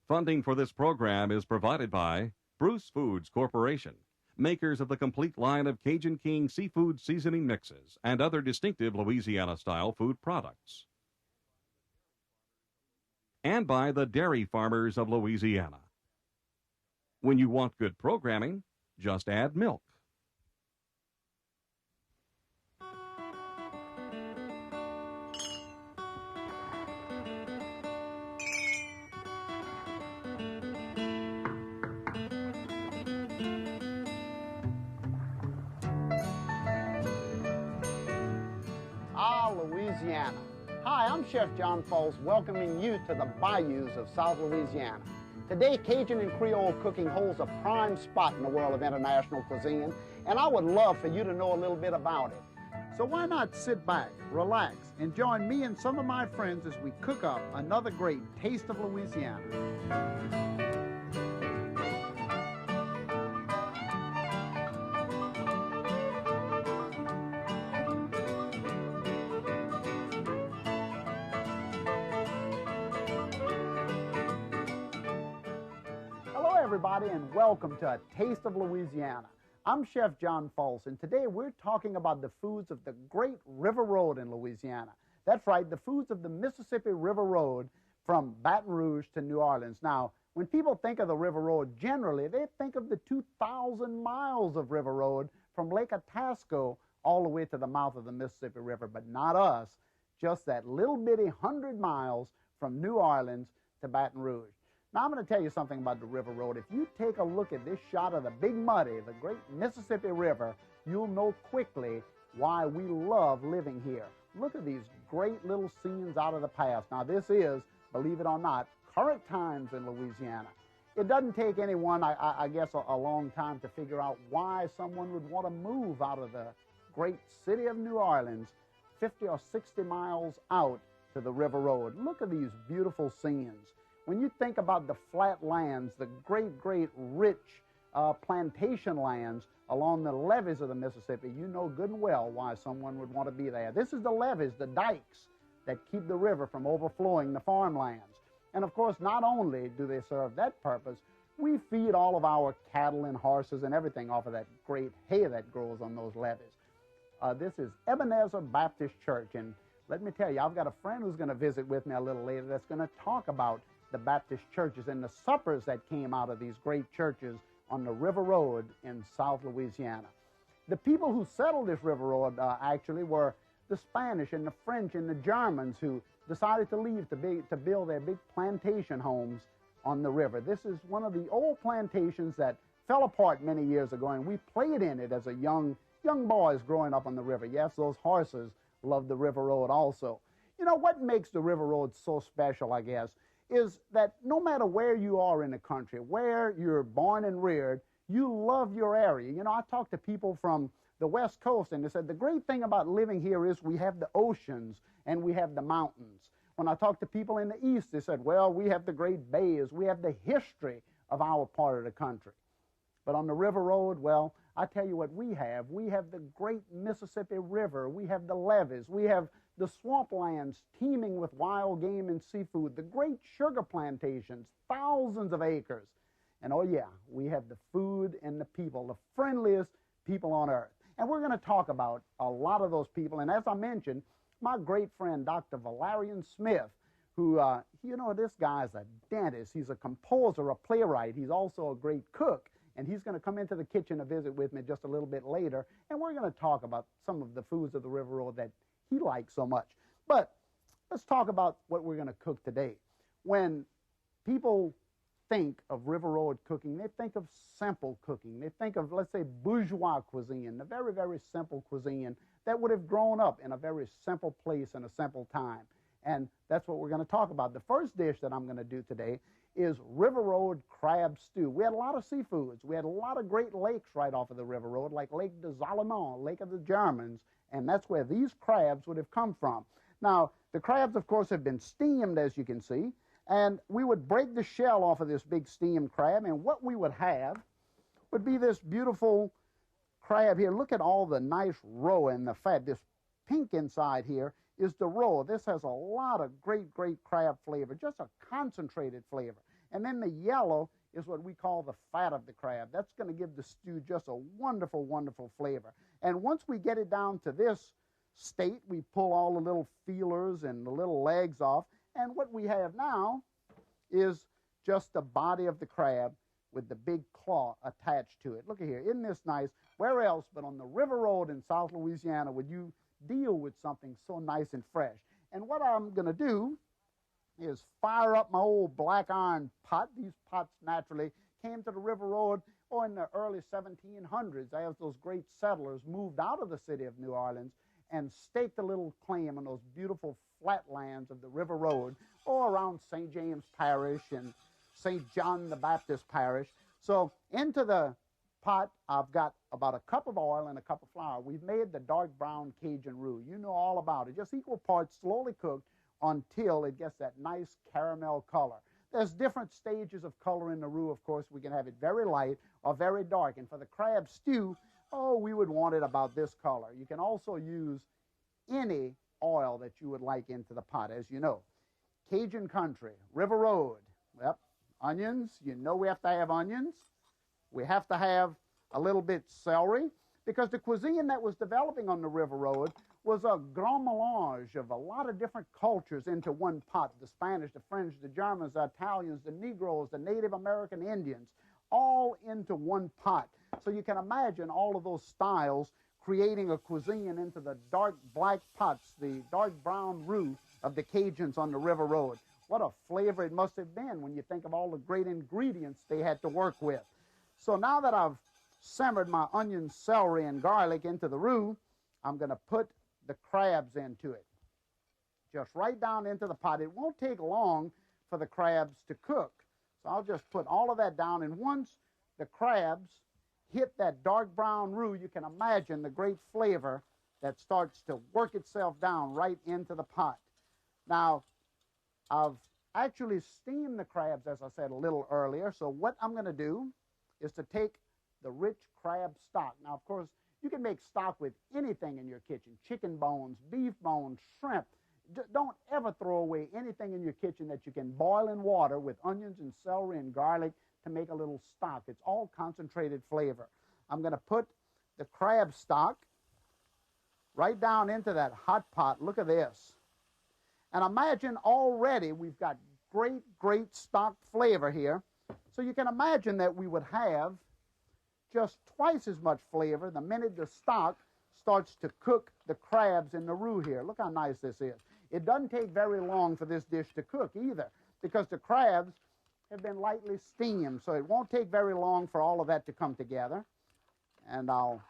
Funding for this program is provided by Bruce Foods Corporation, makers of the complete line of Cajun King seafood seasoning mixes and other distinctive Louisiana-style food products. And by the Dairy Farmers of Louisiana. When you want good programming, just add milk. Louisiana. Hi, I'm Chef John Folse, welcoming you to the bayous of South Louisiana. Today, Cajun and Creole cooking holds a prime spot in the world of international cuisine, and I would love for you to know a little bit about it. So why not sit back, relax, and join me and some of my friends as we cook up another great Taste of Louisiana. Everybody, and welcome to A Taste of Louisiana. I'm Chef John Folse, and today we're talking about the foods of the Great River Road in Louisiana. That's right, the foods of the Mississippi River Road from Baton Rouge to New Orleans. Now, when people think of the River Road, generally, they think of the 2,000 miles of River Road from Lake Itasco all the way to the mouth of the Mississippi River, but not us, just that little bitty 100 miles from New Orleans to Baton Rouge. Now, I'm going to tell you something about the River Road. If you take a look at this shot of the Big Muddy, the great Mississippi River, you'll know quickly why we love living here. Look at these great little scenes out of the past. Now, this is, believe it or not, current times in Louisiana. It doesn't take anyone, I guess, a long time to figure out why someone would want to move out of the great city of New Orleans 50 or 60 miles out to the River Road. Look at these beautiful scenes. When you think about the flat lands, the great, great rich plantation lands along the levees of the Mississippi, you know good and well why someone would want to be there. This is the levees, the dikes that keep the river from overflowing the farmlands. And of course, not only do they serve that purpose, we feed all of our cattle and horses and everything off of that great hay that grows on those levees. This is Ebenezer Baptist Church, and let me tell you, I've got a friend who's going to visit with me a little later that's going to talk about the Baptist churches and the suppers that came out of these great churches on the River Road in South Louisiana. The people who settled this River Road actually were the Spanish and the French and the Germans who decided to leave to build their big plantation homes on the river. This is one of the old plantations that fell apart many years ago, and we played in it as a young boys growing up on the river. Yes, those horses loved the River Road also. You know, what makes the River Road so special, I guess, is that no matter where you are in the country, where you're born and reared, you love your area. You know, I talked to people from the West Coast, and they said the great thing about living here is we have the oceans and we have the mountains. When I talked to people in the East, they said, well, we have the great bays, we have the history of our part of the country. But on the River Road, well, I tell you what we have. We have the great Mississippi River, we have the levees, we have the swamplands teeming with wild game and seafood, the great sugar plantations, thousands of acres. And oh yeah, we have the food and the people, the friendliest people on earth. And we're going to talk about a lot of those people. And as I mentioned, my great friend, Dr. Valerian Smith, who, you know, this guy's a dentist, he's a composer, a playwright, he's also a great cook. And he's going to come into the kitchen to visit with me just a little bit later. And we're going to talk about some of the foods of the River Road that he likes so much. But let's talk about what we're going to cook today. When people think of River Road cooking, they think of simple cooking. They think of, let's say, bourgeois cuisine, a very, very simple cuisine that would have grown up in a very simple place and a simple time. And that's what we're going to talk about. The first dish that I'm going to do today is River Road crab stew. We had a lot of seafoods. We had a lot of great lakes right off of the River Road, like Lake de Zallemont, Lake of the Germans, and that's where these crabs would have come from. Now, the crabs, of course, have been steamed, as you can see, and we would break the shell off of this big steamed crab, and what we would have would be this beautiful crab here. Look at all the nice roe and the fat. This pink inside here is the roe. This has a lot of great, great crab flavor, just a concentrated flavor. And then the yellow is what we call the fat of the crab. That's going to give the stew just a wonderful, wonderful flavor. And once we get it down to this state, we pull all the little feelers and the little legs off. And what we have now is just the body of the crab with the big claw attached to it. Look at here. Isn't this nice? Where else but on the River Road in South Louisiana would you deal with something so nice and fresh? And what I'm going to do is fire up my old black iron pot. These pots naturally came to the River Road in the early 1700s as those great settlers moved out of the city of New Orleans and staked a little claim on those beautiful flatlands of the River Road or around St. James Parish and St. John the Baptist Parish. So into the pot, I've got about a cup of oil and a cup of flour. We've made the dark brown Cajun roux. You know all about it. Just equal parts, slowly cooked until it gets that nice caramel color. There's different stages of color in the roux, of course. We can have it very light or very dark. And for the crab stew, we would want it about this color. You can also use any oil that you would like into the pot, as you know. Cajun country, River Road. Yep. Onions, you know we have to have onions. We have to have a little bit celery, because the cuisine that was developing on the River Road was a grand melange of a lot of different cultures into one pot. The Spanish, the French, the Germans, the Italians, the Negroes, the Native American Indians, all into one pot. So you can imagine all of those styles creating a cuisine into the dark black pots, the dark brown roux of the Cajuns on the River Road. What a flavor it must have been when you think of all the great ingredients they had to work with. So now that I've simmered my onion, celery, and garlic into the roux, I'm going to put the crabs into it. Just right down into the pot. It won't take long for the crabs to cook. So I'll just put all of that down, and once the crabs hit that dark brown roux, you can imagine the great flavor that starts to work itself down right into the pot. Now, I've actually steamed the crabs, as I said a little earlier, so what I'm going to do is to take the rich crab stock. Now, of course, you can make stock with anything in your kitchen, chicken bones, beef bones, shrimp. Don't ever throw away anything in your kitchen that you can boil in water with onions and celery and garlic to make a little stock. It's all concentrated flavor. I'm going to put the crab stock right down into that hot pot. Look at this. And imagine already we've got great, great stock flavor here. So you can imagine that we would have just twice as much flavor the minute the stock starts to cook the crabs in the roux here. Look how nice this is. It doesn't take very long for this dish to cook either, because the crabs have been lightly steamed, so it won't take very long for all of that to come together. And I'll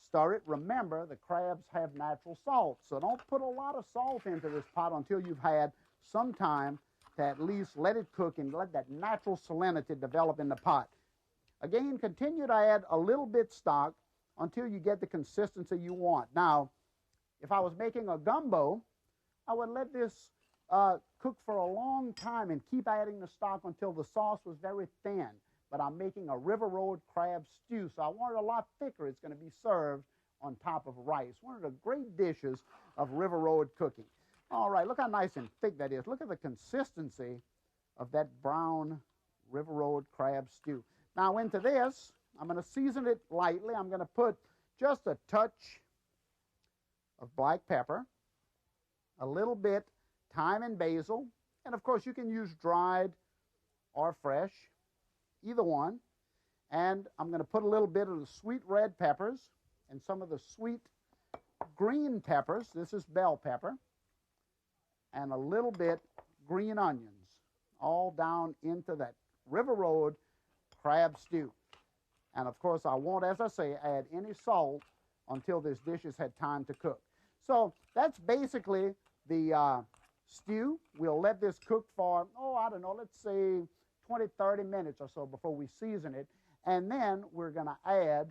stir it. Remember, the crabs have natural salt, so don't put a lot of salt into this pot until you've had some time to at least let it cook and let that natural salinity develop in the pot. Again, continue to add a little bit stock until you get the consistency you want. Now, if I was making a gumbo, I would let this cook for a long time and keep adding the stock until the sauce was very thin. But I'm making a River Road crab stew, so I want it a lot thicker. It's going to be served on top of rice. One of the great dishes of River Road cooking. All right, look how nice and thick that is. Look at the consistency of that brown River Road crab stew. Now into this, I'm going to season it lightly. I'm going to put just a touch of black pepper, a little bit thyme and basil, and of course you can use dried or fresh, either one. And I'm going to put a little bit of the sweet red peppers and some of the sweet green peppers. This is bell pepper. And a little bit green onions, all down into that River Road crab stew. And of course, I won't, as I say, add any salt until this dish has had time to cook. So that's basically the stew. We'll let this cook for, I don't know, let's say 20, 30 minutes or so before we season it. And then we're going to add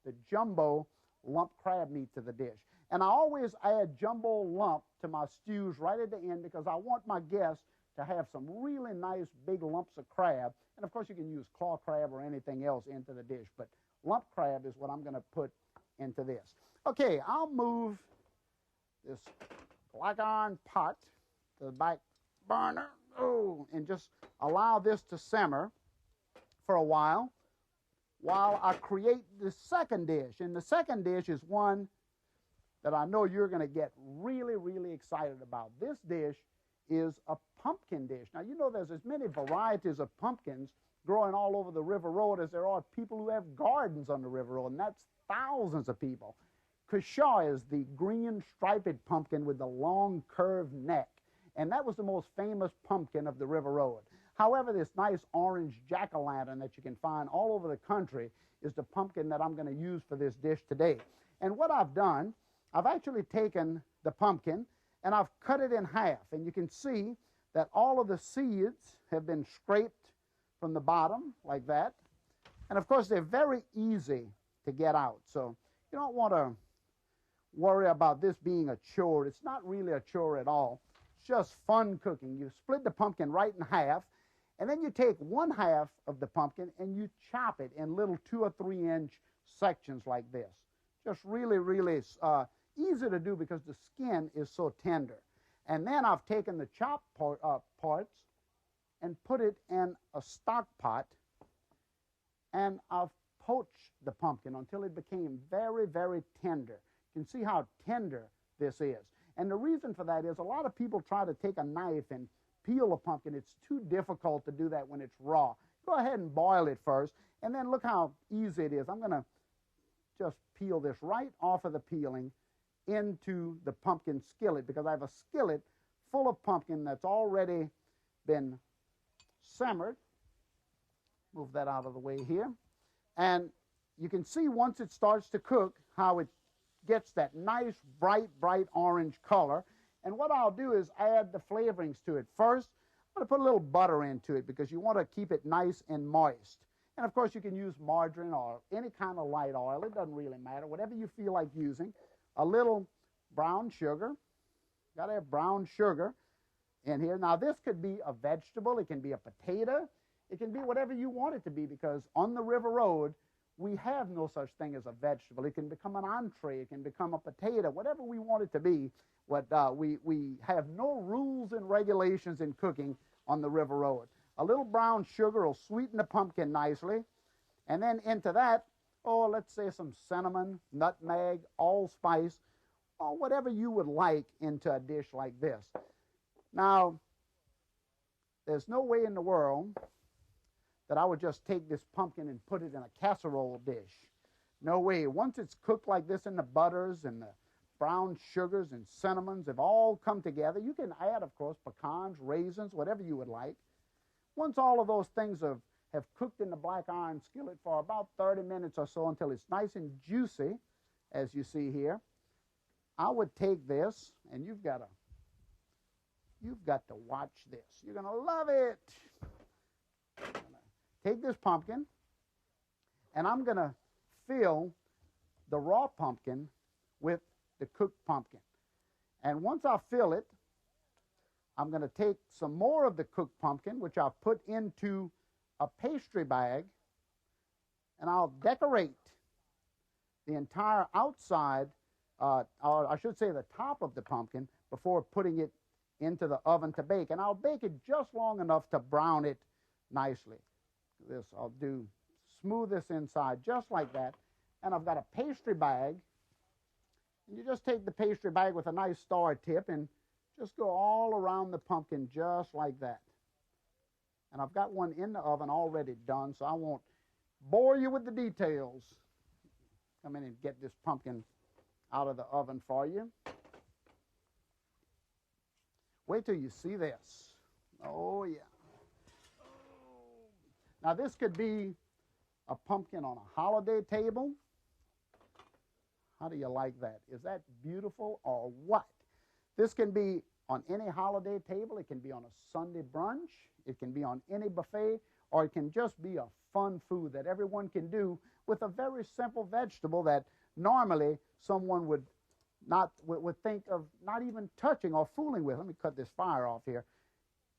the jumbo lump crab meat to the dish. And I always add jumbo lump to my stews right at the end because I want my guests to have some really nice big lumps of crab. And of course you can use claw crab or anything else into the dish, but lump crab is what I'm going to put into this. Okay, I'll move this black iron pot to the back burner. Oh, and just allow this to simmer for a while I create the second dish. And the second dish is one that I know you're going to get really, really excited about. This dish is a pumpkin dish. Now, you know there's as many varieties of pumpkins growing all over the River Road as there are people who have gardens on the River Road, and that's thousands of people. Cushaw is the green striped pumpkin with the long curved neck, and that was the most famous pumpkin of the River Road. However, this nice orange jack-o'-lantern that you can find all over the country is the pumpkin that I'm going to use for this dish today. And what I've done, I've actually taken the pumpkin and I've cut it in half, and you can see that all of the seeds have been scraped from the bottom like that. And of course, they're very easy to get out, so you don't want to worry about this being a chore. It's not really a chore at all. It's just fun cooking. You split the pumpkin right in half, and then you take one half of the pumpkin and you chop it in little 2 or 3 inch sections like this. Just really, really easy to do because the skin is so tender. And then I've taken the chopped parts and put it in a stock pot, and I've poached the pumpkin until it became very, very tender. You can see how tender this is. And the reason for that is a lot of people try to take a knife and peel a pumpkin. It's too difficult to do that when it's raw. Go ahead and boil it first, and then look how easy it is. I'm going to just peel this right off of the peeling into the pumpkin skillet, because I have a skillet full of pumpkin that's already been simmered. Move that out of the way here. And you can see once it starts to cook how it gets that nice bright orange color. And what I'll do is add the flavorings to it. First, I'm going to put a little butter into it because you want to keep it nice and moist. And of course, you can use margarine or any kind of light oil. It doesn't really matter, whatever you feel like using. A little brown sugar. Got to have brown sugar in here. Now, this could be a vegetable. It can be a potato. It can be whatever you want it to be, because on the River Road, we have no such thing as a vegetable. It can become an entree. It can become a potato, whatever we want it to be. We have no rules and regulations in cooking on the River Road. A little brown sugar will sweeten the pumpkin nicely. And then into that, let's say some cinnamon, nutmeg, allspice, or whatever you would like into a dish like this. Now, there's no way in the world that I would just take this pumpkin and put it in a casserole dish. No way. Once it's cooked like this in the butters and the brown sugars and cinnamons have all come together, you can add, of course, pecans, raisins, whatever you would like. Once all of those things have cooked in the black iron skillet for about 30 minutes or so until it's nice and juicy, as you see here, I would take this, and you've got to watch this. You're going to love it. I'm going to take this pumpkin, and I'm going to fill the raw pumpkin with the cooked pumpkin. And once I fill it, I'm going to take some more of the cooked pumpkin, which I'll put into a pastry bag, and I'll decorate the entire outside, or I should say the top of the pumpkin, before putting it into the oven to bake. And I'll bake it just long enough to brown it nicely. This I'll do, smooth this inside just like that. And I've got a pastry bag. And you just take the pastry bag with a nice star tip and just go all around the pumpkin just like that. And I've got one in the oven already done, so I won't bore you with the details. Come in and get this pumpkin out of the oven for you. Wait till you see this. Oh, yeah. Now, this could be a pumpkin on a holiday table. How do you like that? Is that beautiful or what? This can be on any holiday table. It can be on a Sunday brunch. It can be on any buffet, or it can just be a fun food that everyone can do with a very simple vegetable that normally someone would think of not even touching or fooling with. Let me cut this fire off here.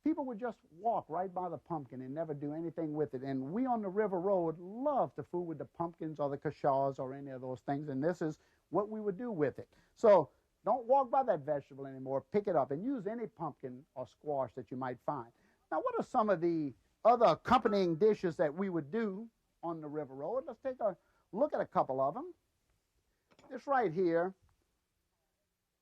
People would just walk right by the pumpkin and never do anything with it. And we on the River Road love to fool with the pumpkins or the cushaws or any of those things, and this is what we would do with it. So Don't walk by that vegetable anymore. Pick it up and use any pumpkin or squash that you might find. Now, what are some of the other accompanying dishes that we would do on the River Road? Let's take a look at a couple of them. This right here,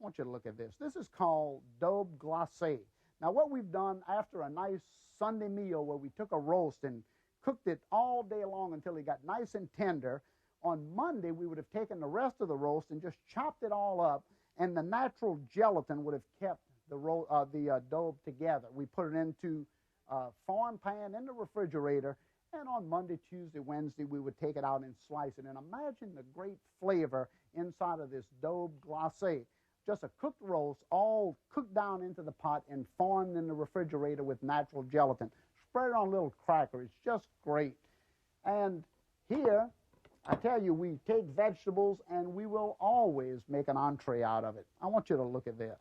I want you to look at this. This is called daube glacé. Now, what we've done after a nice Sunday meal where we took a roast and cooked it all day long until it got nice and tender, on Monday we would have taken the rest of the roast and just chopped it all up, and the natural gelatin would have kept the daube together. We put it into a foreign pan in the refrigerator, and on Monday, Tuesday, Wednesday, we would take it out and slice it. And imagine the great flavor inside of this daube glacé. Just a cooked roast, all cooked down into the pot and formed in the refrigerator with natural gelatin. Spread it on a little cracker. It's just great. And here, I tell you, we take vegetables and we will always make an entree out of it. I want you to look at this.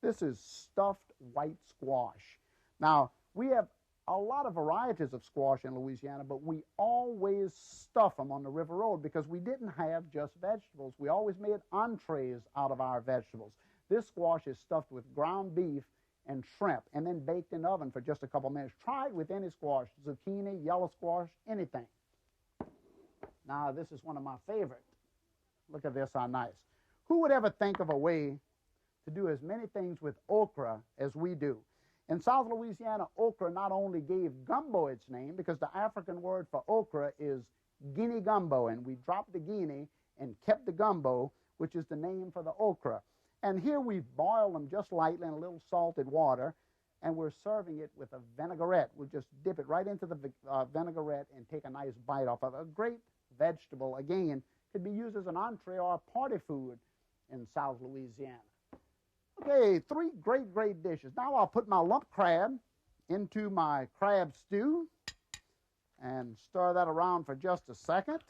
This is stuffed white squash. Now, we have a lot of varieties of squash in Louisiana, but we always stuff them on the River Road because we didn't have just vegetables. We always made entrees out of our vegetables. This squash is stuffed with ground beef and shrimp and then baked in the oven for just a couple minutes. Try it with any squash, zucchini, yellow squash, anything. Now, this is one of my favorites. Look at this, how nice. Who would ever think of a way to do as many things with okra as we do? In South Louisiana, okra not only gave gumbo its name, because the African word for okra is guinea gumbo, and we dropped the guinea and kept the gumbo, which is the name for the okra. And here we've boiled them just lightly in a little salted water, and we're serving it with a vinaigrette. We'll just dip it right into the vinaigrette and take a nice bite off of it. A great vegetable, again, could be used as an entree or a party food in South Louisiana. Okay, three great dishes. Now I'll put my lump crab into my crab stew and stir that around for just a second.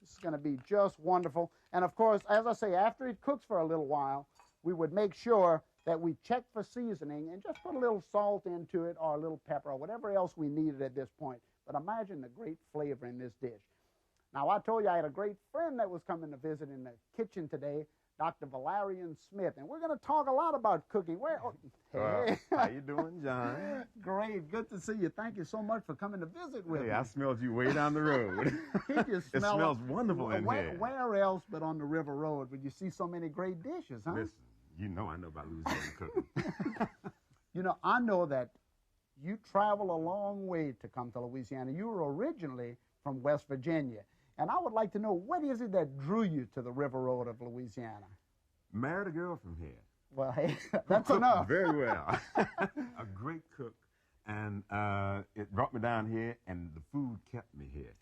This is going to be just wonderful. And of course, as I say, after it cooks for a little while, we would make sure that we check for seasoning and just put a little salt into it or a little pepper or whatever else we needed at this point. But imagine the great flavor in this dish. Now, I told you I had a great friend that was coming to visit in the kitchen today, Dr. Valerian Smith, and we're going to talk a lot about cooking. Hey. How you doing, John? Great. Good to see you. Thank you so much for coming to visit with me. I smelled you way down the road. It smells wonderful in here. Where else but on the River Road would you see so many great dishes, huh? Listen, you know I know about Louisiana cooking. You know, I know that you travel a long way to come to Louisiana. You were originally from West Virginia. And I would like to know, what is it that drew you to the River Road of Louisiana? Married a girl from here. Well, hey, that's enough. Very well. A great cook. And it brought me down here, and the food kept me here.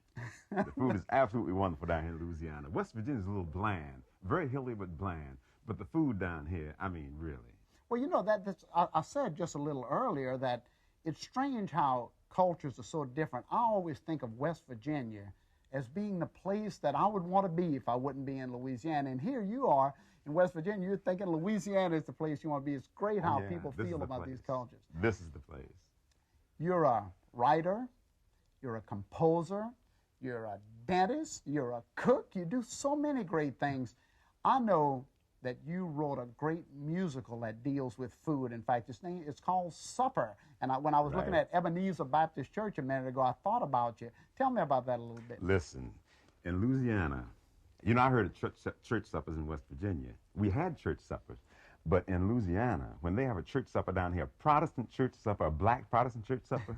The food is absolutely wonderful down here in Louisiana. West Virginia is a little bland, very hilly but bland. But the food down here, I mean, really. Well, you know, I said just a little earlier that it's strange how cultures are so different. I always think of West Virginia as being the place that I would want to be if I wouldn't be in Louisiana. And here you are in West Virginia, you're thinking Louisiana is the place you want to be. It's great how people feel about these cultures. This is the place. You're a writer, you're a composer, you're a dentist, you're a cook, you do so many great things. I know that you wrote a great musical that deals with food. In fact, it's called Supper. And when I was looking at Ebenezer Baptist Church a minute ago, I thought about you. Tell me about that a little bit. Listen, in Louisiana, you know, I heard of church suppers in West Virginia. We had church suppers. But in Louisiana, when they have a church supper down here, a Protestant church supper, a black Protestant church supper,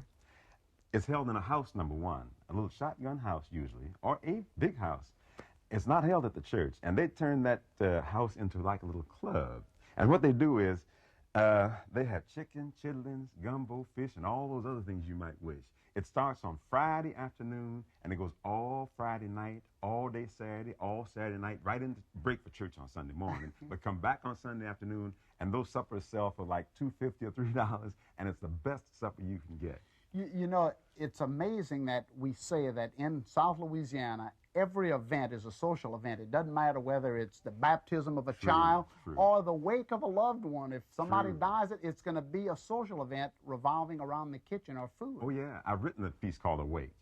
it's held in a house, number one, a little shotgun house usually, or a big house. It's not held at the church, and they turn that house into like a little club. And what they do is they have chicken, chitlins, gumbo, fish, and all those other things you might wish. It starts on Friday afternoon, and it goes all Friday night, all day Saturday, all Saturday night, right into break for church on Sunday morning. But come back on Sunday afternoon, and those suppers sell for like $2.50 or $3, and it's the best supper you can get. You know, it's amazing that we say that in South Louisiana, every event is a social event. It doesn't matter whether it's the baptism of a child or the wake of a loved one. If somebody dies, it's going to be a social event revolving around the kitchen or food. Oh, yeah. I've written a piece called A Wake,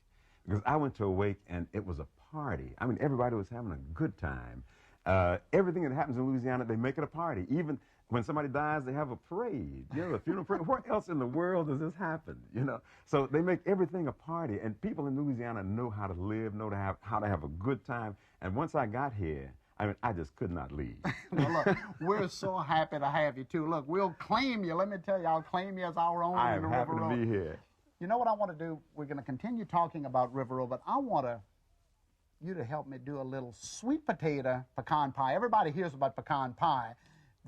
because I went to a wake, and it was a party. I mean, everybody was having a good time. Everything that happens in Louisiana, they make it a party. Even when somebody dies, they have a parade, a funeral parade. Where else in the world does this happen, So they make everything a party, and people in Louisiana know how to live, how to have a good time. And once I got here, I just could not leave. Well, look, we're so happy to have you, too. Look, we'll claim you. Let me tell you, I'll claim you as our own. I am happy to be here. You know what I want to do? We're going to continue talking about River Road, but I want you to help me do a little sweet potato pecan pie. Everybody hears about pecan pie.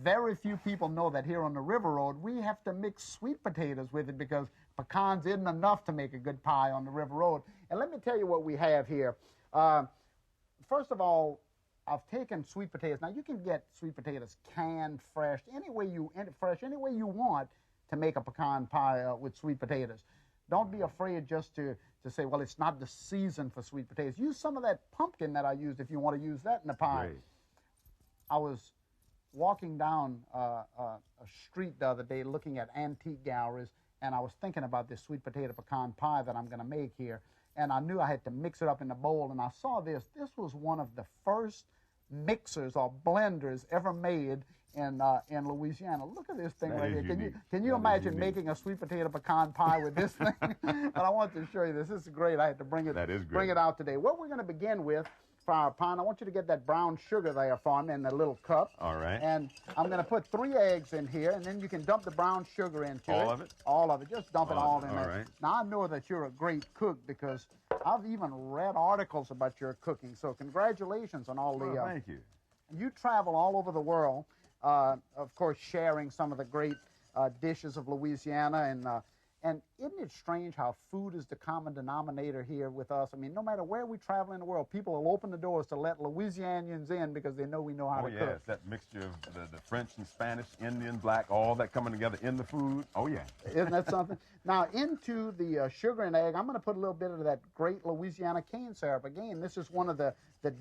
Very few people know that here on the River Road, we have to mix sweet potatoes with it because pecans isn't enough to make a good pie on the River Road. And let me tell you what we have here. First of all, I've taken sweet potatoes. Now, you can get sweet potatoes canned, fresh, any way you want to make a pecan pie with sweet potatoes. Don't be afraid just to say, well, it's not the season for sweet potatoes. Use some of that pumpkin that I used if you want to use that in the pie. Great. I was walking down a street the other day looking at antique galleries, and I was thinking about this sweet potato pecan pie that I'm going to make here. And I knew I had to mix it up in the bowl, and I saw this. This was one of the first mixers or blenders ever made in Louisiana. Look at this thing right here. Can you imagine making a sweet potato pecan pie with this thing? But I want to show you this. This is great. I had to bring it out today. What we're going to begin with for our pie, I want you to get that brown sugar there for me in the little cup. All right. And I'm going to put 3 eggs in here, and then you can dump the brown sugar into it. All of it? All of it. Just dump it all in there. All right. Now, I know that you're a great cook because I've even read articles about your cooking. So congratulations on all the... thank you. You travel all over the world, of course, sharing some of the great dishes of Louisiana. And isn't it strange how food is the common denominator here with us? I mean, no matter where we travel in the world, people will open the doors to let Louisianians in because they know we know how to cook. Oh, yes, that mixture of the French and Spanish, Indian, black, all that coming together in the food. Oh, yeah. Isn't that something? Now, into the sugar and egg, I'm going to put a little bit of that great Louisiana cane syrup. Again, this is one of the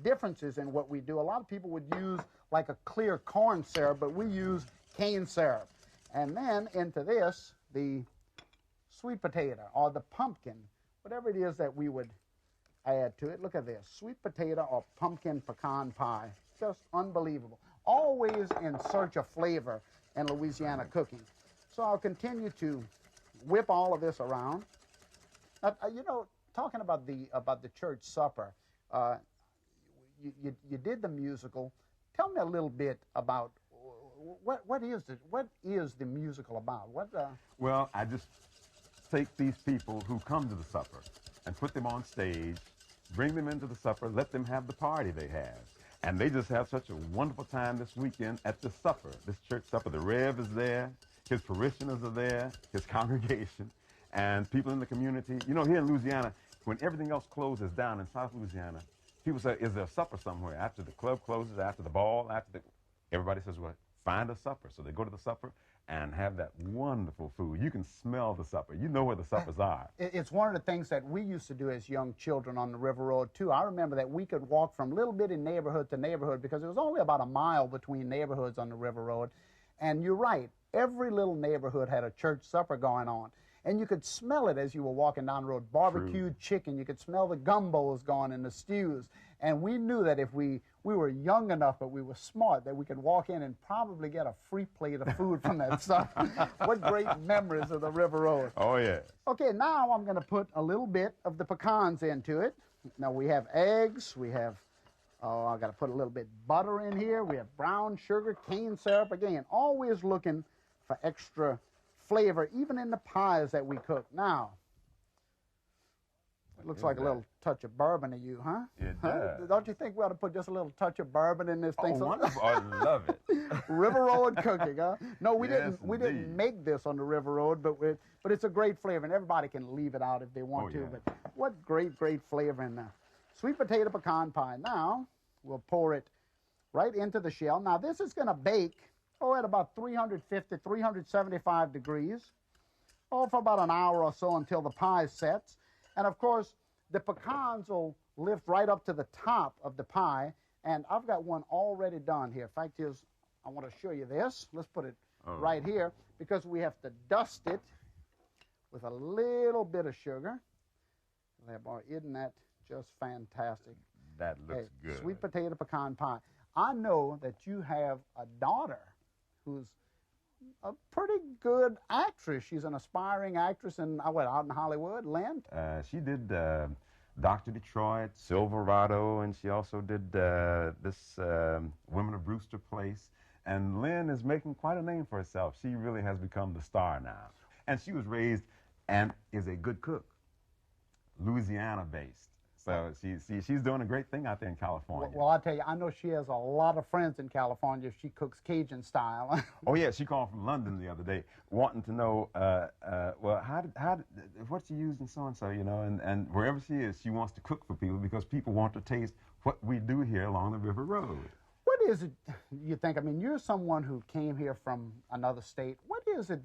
differences in what we do. A lot of people would use like a clear corn syrup, but we use cane syrup. And then into this, the sweet potato or the pumpkin, whatever it is that we would add to it. Look at this, sweet potato or pumpkin pecan pie. Just unbelievable. Always in search of flavor in Louisiana cooking. So I'll continue to whip all of this around. Talking about the church supper, you did the musical. Tell me a little bit about what is the musical about? Well, I just take these people who come to the supper and put them on stage, bring them into the supper, let them have the party they have. And they just have such a wonderful time this weekend at the supper, this church supper. The Rev is there, his parishioners are there, his congregation, and people in the community. You know, here in Louisiana, when everything else closes down in South Louisiana, people say, is there a supper somewhere? After the club closes, after the ball, everybody says, well, find a supper. So they go to the supper and have that wonderful food. You can smell the supper. You know where the suppers are. It's one of the things that we used to do as young children on the River Road, too. I remember that we could walk from little bitty neighborhood to neighborhood because it was only about a mile between neighborhoods on the River Road. And you're right, every little neighborhood had a church supper going on. And you could smell it as you were walking down the road. Barbecued chicken. You could smell the gumbos going and the stews. And we knew that if we were young enough, but we were smart, that we could walk in and probably get a free plate of food from that stuff. What great memories of the River Road. Oh, yeah. Okay, now I'm going to put a little bit of the pecans into it. Now, we have eggs. We have, I got to put a little bit butter in here. We have brown sugar, cane syrup. Again, always looking for extra flavor, even in the pies that we cook. Now, it looks like a little touch of bourbon to you, huh? It does. Don't you think we ought to put just a little touch of bourbon in this thing? Oh, wonderful. I love it. River Road cooking, huh? No, we Yes, didn't make this on the River Road, but it's a great flavor, and everybody can leave it out if they want to. Yeah. But what great flavor in there. Sweet potato pecan pie. Now, we'll pour it right into the shell. Now, this is going to bake, at about 350, 375 degrees, for about an hour or so until the pie sets. And, of course, the pecans will lift right up to the top of the pie, and I've got one already done here. Fact is, I want to show you this. Let's put it right here, because we have to dust it with a little bit of sugar. Isn't that just fantastic? That looks good. Sweet potato pecan pie. I know that you have a daughter who's a pretty good actress. She's an aspiring actress out in Hollywood. Lynn? She did Dr. Detroit, Silverado, and she also did this Women of Brewster Place. And Lynn is making quite a name for herself. She really has become the star now. And she was raised and is a good cook, Louisiana-based. So she's doing a great thing out there in California. Well, I tell you, I know she has a lot of friends in California. She cooks Cajun style. Oh yeah, she called from London the other day, wanting to know, well, what's she using so and so, you know, and wherever she is, she wants to cook for people because people want to taste what we do here along the River Road. What is it you think? I mean, you're someone who came here from another state. What is it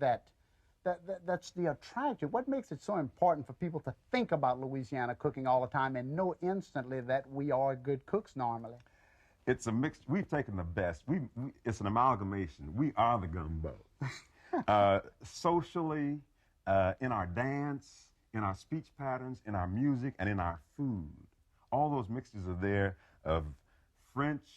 that's the attraction? What makes it so important for people to think about Louisiana cooking all the time and know instantly that we are good cooks normally? It's a mix. We've taken the best. It's an amalgamation. We are the gumbo. Socially, in our dance, in our speech patterns, in our music, and in our food. All those mixtures are there of French,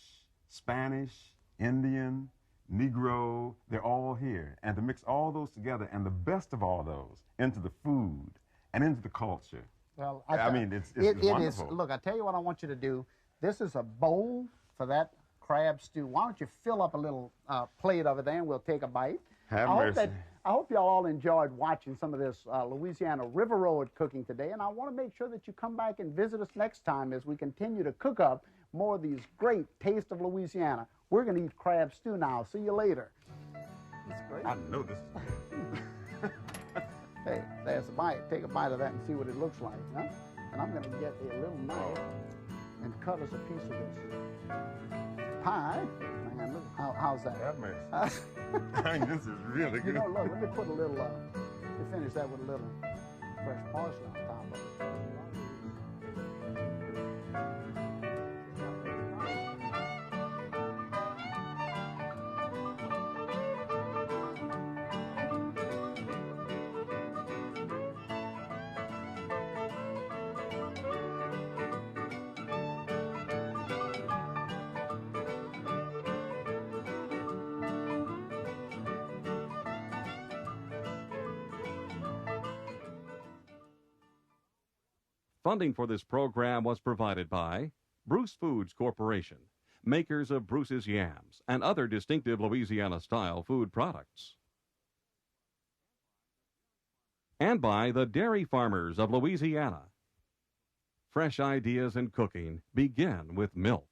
Spanish, Indian, Negro, they're all here. And to mix all those together and the best of all those into the food and into the culture. Well, I mean, it's wonderful. Look, I tell you what I want you to do. This is a bowl for that crab stew. Why don't you fill up a little plate of it there and we'll take a bite. Have mercy. I hope y'all all enjoyed watching some of this Louisiana River Road cooking today, and I want to make sure that you come back and visit us next time as we continue to cook up more of these great Taste of Louisiana. We're going to eat crab stew now. See you later. It's great. I know this is good. Hey, there's a bite. Take a bite of that and see what it looks like. Huh? And I'm going to get a little knife and cut us a piece of this pie. Man, look, how's that? Have mercy. I mean, this is really good. You know, look, let me put a little, to finish that with a little fresh parsley on top of it. Funding for this program was provided by Bruce Foods Corporation, makers of Bruce's Yams and other distinctive Louisiana-style food products. And by the Dairy Farmers of Louisiana. Fresh ideas in cooking begin with milk.